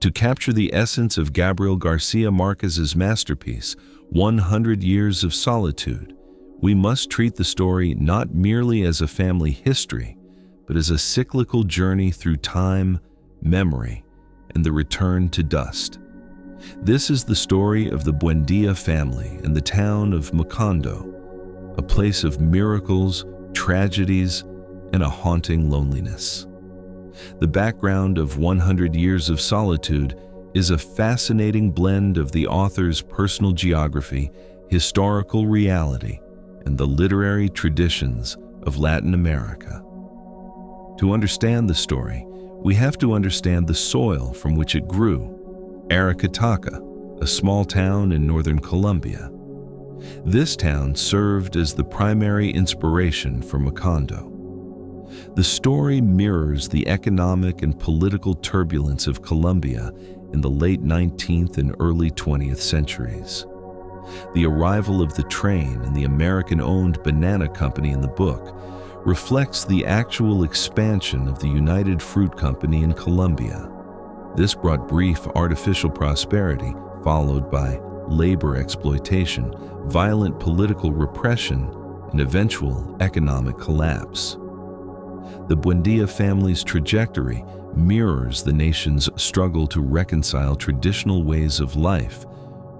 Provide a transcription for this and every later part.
To capture the essence of Gabriel García Márquez's masterpiece, 100 Years of Solitude, we must treat the story not merely as a family history, but as a cyclical journey through time, memory, and the return to dust. This is the story of the Buendía family in the town of Macondo, a place of miracles, tragedies, and a haunting loneliness. The background of 100 Years of Solitude is a fascinating blend of the author's personal geography, historical reality, and the literary traditions of Latin America. To understand the story, we have to understand the soil from which it grew. Aracataca, a small town in northern Colombia. This town served as the primary inspiration for Macondo. The story mirrors the economic and political turbulence of Colombia in the late 19th and early 20th centuries. The arrival of the train and the American-owned banana company in the book reflects the actual expansion of the United Fruit Company in Colombia. This brought brief artificial prosperity, followed by labor exploitation, violent political repression, and eventual economic collapse. The Buendía family's trajectory mirrors the nation's struggle to reconcile traditional ways of life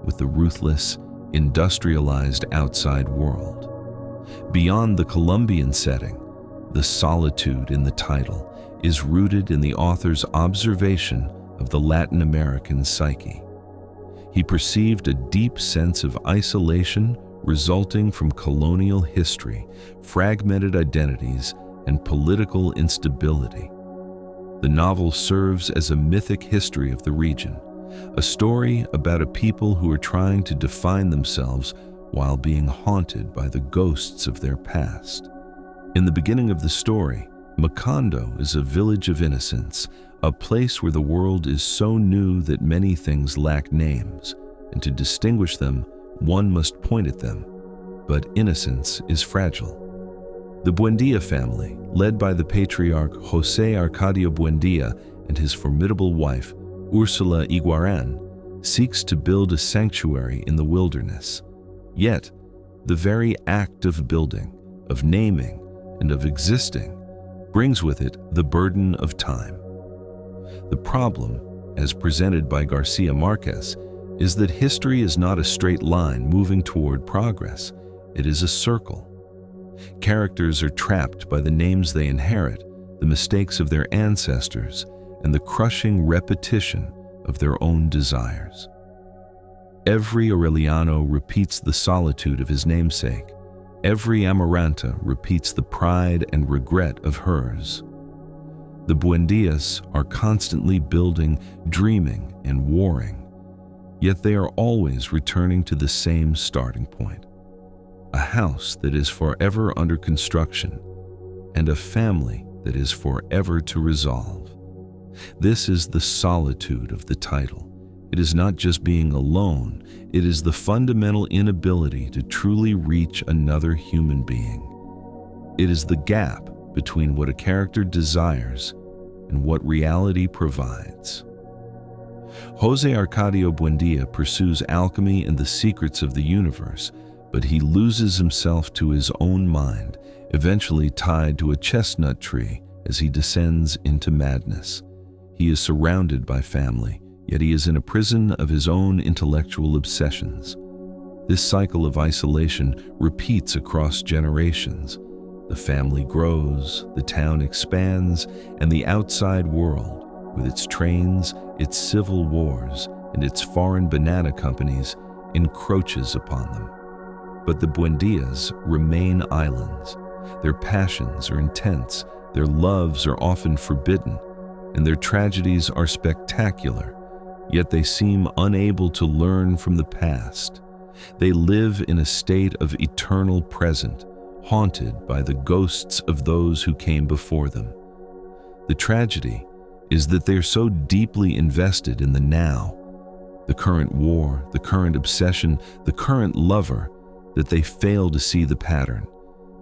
with the ruthless, industrialized outside world. Beyond the Colombian setting, the solitude in the title is rooted in the author's observation of the Latin American psyche. He perceived a deep sense of isolation resulting from colonial history, fragmented identities, and political instability. The novel serves as a mythic history of the region, a story about a people who are trying to define themselves while being haunted by the ghosts of their past. In the beginning of the story, Macondo is a village of innocence, a place where the world is so new that many things lack names, and to distinguish them, one must point at them. But innocence is fragile. The Buendía family, led by the patriarch José Arcadio Buendía and his formidable wife, Ursula Iguarán, seeks to build a sanctuary in the wilderness. Yet, the very act of building, of naming, and of existing brings with it the burden of time. The problem, as presented by García Márquez, is that history is not a straight line moving toward progress. It is a circle. Characters are trapped by the names they inherit, the mistakes of their ancestors, and the crushing repetition of their own desires. Every Aureliano repeats the solitude of his namesake. Every Amaranta repeats the pride and regret of hers. The Buendías are constantly building, dreaming, and warring, yet they are always returning to the same starting point. A house that is forever under construction, and a family that is forever to resolve. This is the solitude of the title. It is not just being alone, it is the fundamental inability to truly reach another human being. It is the gap between what a character desires and what reality provides. José Arcadio Buendía pursues alchemy and the secrets of the universe, but he loses himself to his own mind, eventually tied to a chestnut tree as he descends into madness. He is surrounded by family, yet he is in a prison of his own intellectual obsessions. This cycle of isolation repeats across generations. The family grows, the town expands, and the outside world, with its trains, its civil wars, and its foreign banana companies, encroaches upon them. But the Buendías remain islands. Their passions are intense, their loves are often forbidden, and their tragedies are spectacular, yet they seem unable to learn from the past. They live in a state of eternal present, haunted by the ghosts of those who came before them. The tragedy is that they are so deeply invested in the now, the current war, the current obsession, the current lover, that they fail to see the pattern.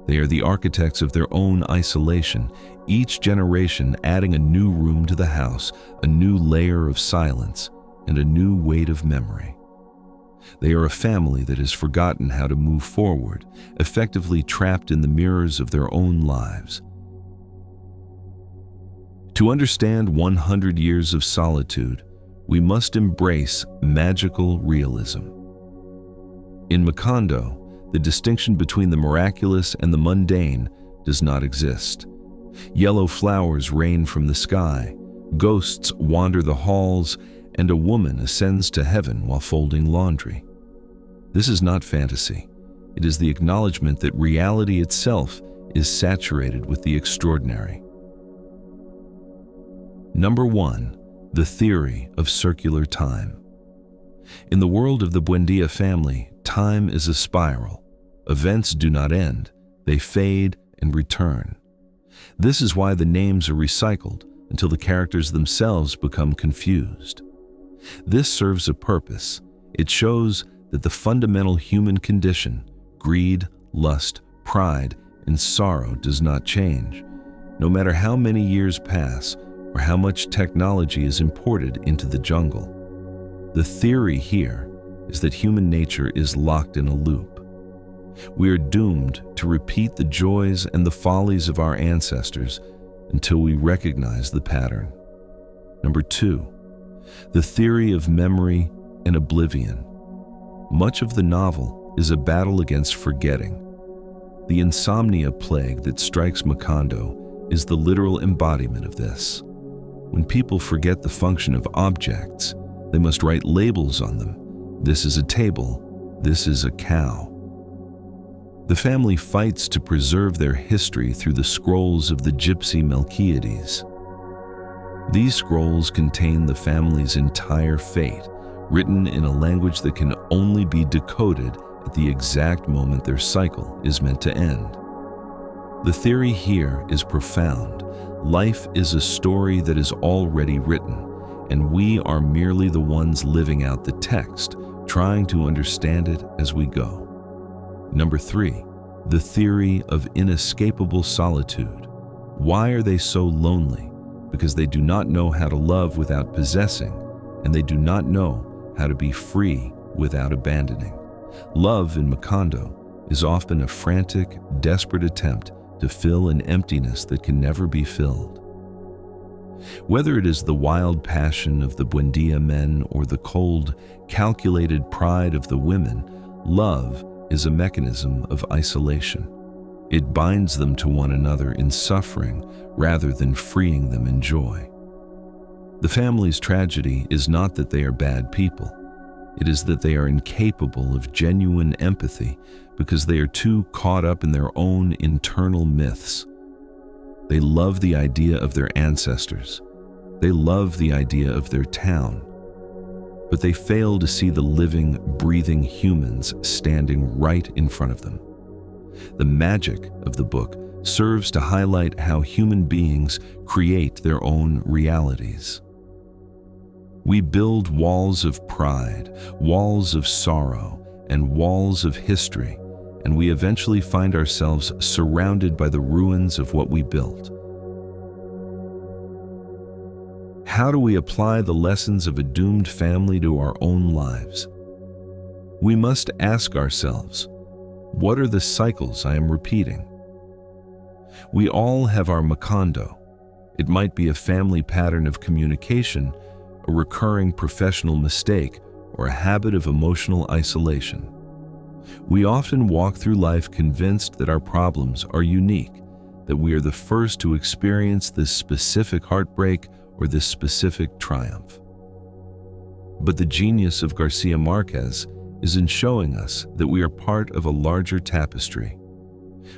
They are the architects of their own isolation, each generation adding a new room to the house, a new layer of silence, and a new weight of memory. They are a family that has forgotten how to move forward, effectively trapped in the mirrors of their own lives. To understand 100 years of solitude, we must embrace magical realism. In Macondo, the distinction between the miraculous and the mundane does not exist. Yellow flowers rain from the sky, ghosts wander the halls, and a woman ascends to heaven while folding laundry. This is not fantasy. It is the acknowledgement that reality itself is saturated with the extraordinary. Number 1. The theory of circular time. In the world of the Buendía family, time is a spiral. Events do not end. They fade and return. This is why the names are recycled until the characters themselves become confused. This serves a purpose. It shows that the fundamental human condition, greed, lust, pride, and sorrow does not change, no matter how many years pass or how much technology is imported into the jungle. The theory here is that human nature is locked in a loop. We are doomed to repeat the joys and the follies of our ancestors until we recognize the pattern. Number 2, the theory of memory and oblivion. Much of the novel is a battle against forgetting. The insomnia plague that strikes Macondo is the literal embodiment of this. When people forget the function of objects, they must write labels on them. This is a table. This is a cow. The family fights to preserve their history through the scrolls of the gypsy Melchiades. These scrolls contain the family's entire fate, written in a language that can only be decoded at the exact moment their cycle is meant to end. The theory here is profound. Life is a story that is already written, and we are merely the ones living out the text, trying to understand it as we go. Number 3, the theory of inescapable solitude. Why are they so lonely? Because they do not know how to love without possessing, and they do not know how to be free without abandoning. Love in Macondo is often a frantic, desperate attempt to fill an emptiness that can never be filled. Whether it is the wild passion of the Buendía men or the cold, calculated pride of the women, love is a mechanism of isolation. It binds them to one another in suffering rather than freeing them in joy. The family's tragedy is not that they are bad people. It is that they are incapable of genuine empathy because they are too caught up in their own internal myths. They love the idea of their ancestors. They love the idea of their town. But they fail to see the living, breathing humans standing right in front of them. The magic of the book serves to highlight how human beings create their own realities. We build walls of pride, walls of sorrow, and walls of history, and we eventually find ourselves surrounded by the ruins of what we built. How do we apply the lessons of a doomed family to our own lives? We must ask ourselves, what are the cycles I am repeating? We all have our Macondo. It might be a family pattern of communication, a recurring professional mistake, or a habit of emotional isolation. We often walk through life convinced that our problems are unique, that we are the first to experience this specific heartbreak or this specific triumph. But the genius of García Márquez is in showing us that we are part of a larger tapestry.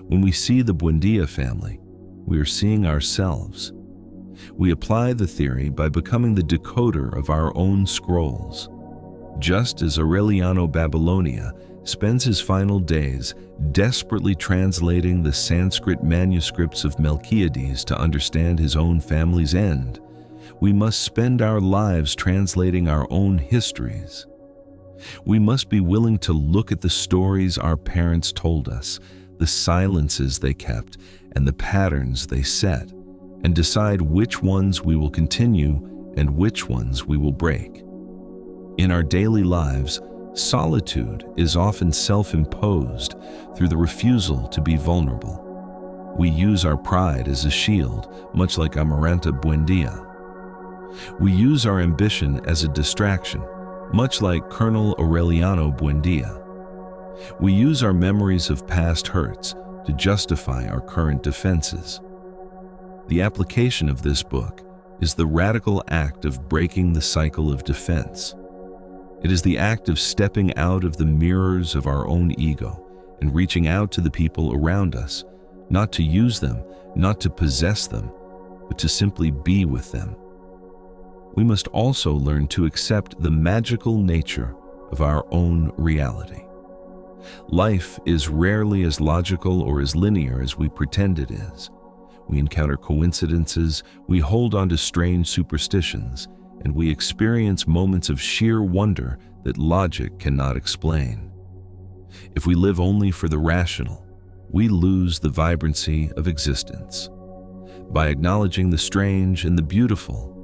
When we see the Buendía family, we are seeing ourselves. We apply the theory by becoming the decoder of our own scrolls. Just as Aureliano Babylonia spends his final days desperately translating the Sanskrit manuscripts of Melchiades to understand his own family's end, we must spend our lives translating our own histories. We must be willing to look at the stories our parents told us, the silences they kept, and the patterns they set, and decide which ones we will continue and which ones we will break. In our daily lives, solitude is often self-imposed through the refusal to be vulnerable. We use our pride as a shield, much like Amaranta Buendía. We use our ambition as a distraction, much like Colonel Aureliano Buendía. We use our memories of past hurts to justify our current defenses. The application of this book is the radical act of breaking the cycle of defense. It is the act of stepping out of the mirrors of our own ego and reaching out to the people around us, not to use them, not to possess them, but to simply be with them. We must also learn to accept the magical nature of our own reality. Life is rarely as logical or as linear as we pretend it is. We encounter coincidences, we hold on to strange superstitions, and we experience moments of sheer wonder that logic cannot explain. If we live only for the rational, we lose the vibrancy of existence. By acknowledging the strange and the beautiful,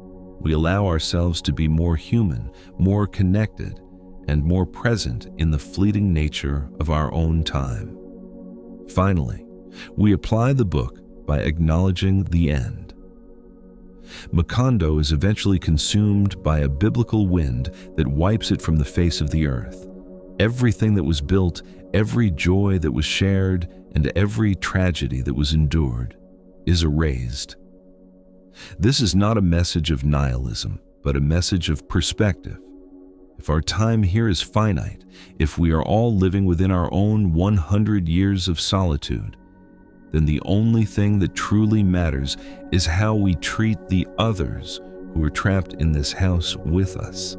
we allow ourselves to be more human, more connected, and more present in the fleeting nature of our own time. Finally, we apply the book by acknowledging the end. Macondo is eventually consumed by a biblical wind that wipes it from the face of the earth. Everything that was built, every joy that was shared, and every tragedy that was endured is erased. This is not a message of nihilism, but a message of perspective. If our time here is finite, if we are all living within our own 100 years of solitude, then the only thing that truly matters is how we treat the others who are trapped in this house with us.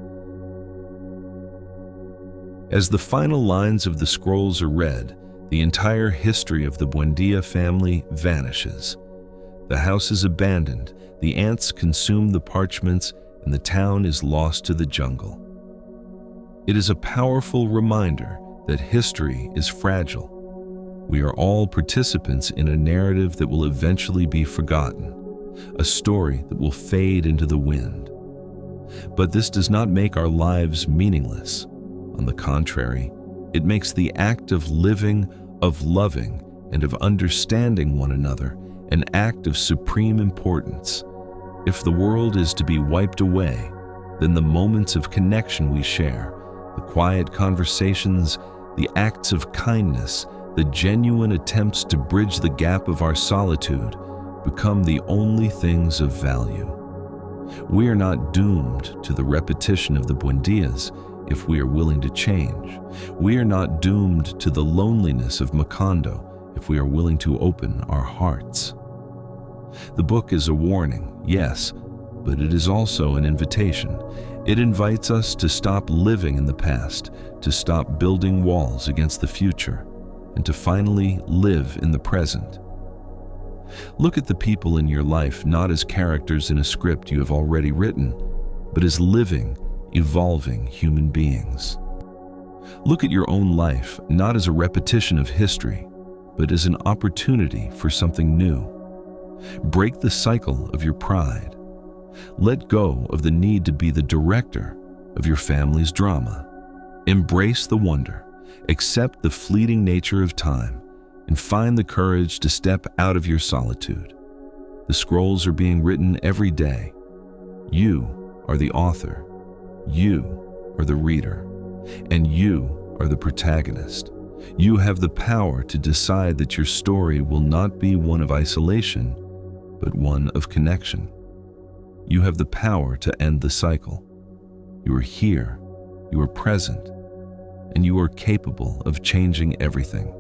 As the final lines of the scrolls are read, the entire history of the Buendía family vanishes. The house is abandoned, the ants consume the parchments, and the town is lost to the jungle. It is a powerful reminder that history is fragile. We are all participants in a narrative that will eventually be forgotten, a story that will fade into the wind. But this does not make our lives meaningless. On the contrary, it makes the act of living, of loving, and of understanding one another an act of supreme importance. If the world is to be wiped away, then the moments of connection we share, the quiet conversations, the acts of kindness, the genuine attempts to bridge the gap of our solitude become the only things of value. We are not doomed to the repetition of the Buendías if we are willing to change. We are not doomed to the loneliness of Macondo if we are willing to open our hearts. The book is a warning, yes, but it is also an invitation. It invites us to stop living in the past, to stop building walls against the future, and to finally live in the present. Look at the people in your life not as characters in a script you have already written, but as living, evolving human beings. Look at your own life not as a repetition of history, but as an opportunity for something new. Break the cycle of your pride. Let go of the need to be the director of your family's drama. Embrace the wonder, accept the fleeting nature of time, and find the courage to step out of your solitude. The scrolls are being written every day. You are the author. You are the reader. And you are the protagonist. You have the power to decide that your story will not be one of isolation, but one of connection. You have the power to end the cycle. You are here, you are present, and you are capable of changing everything.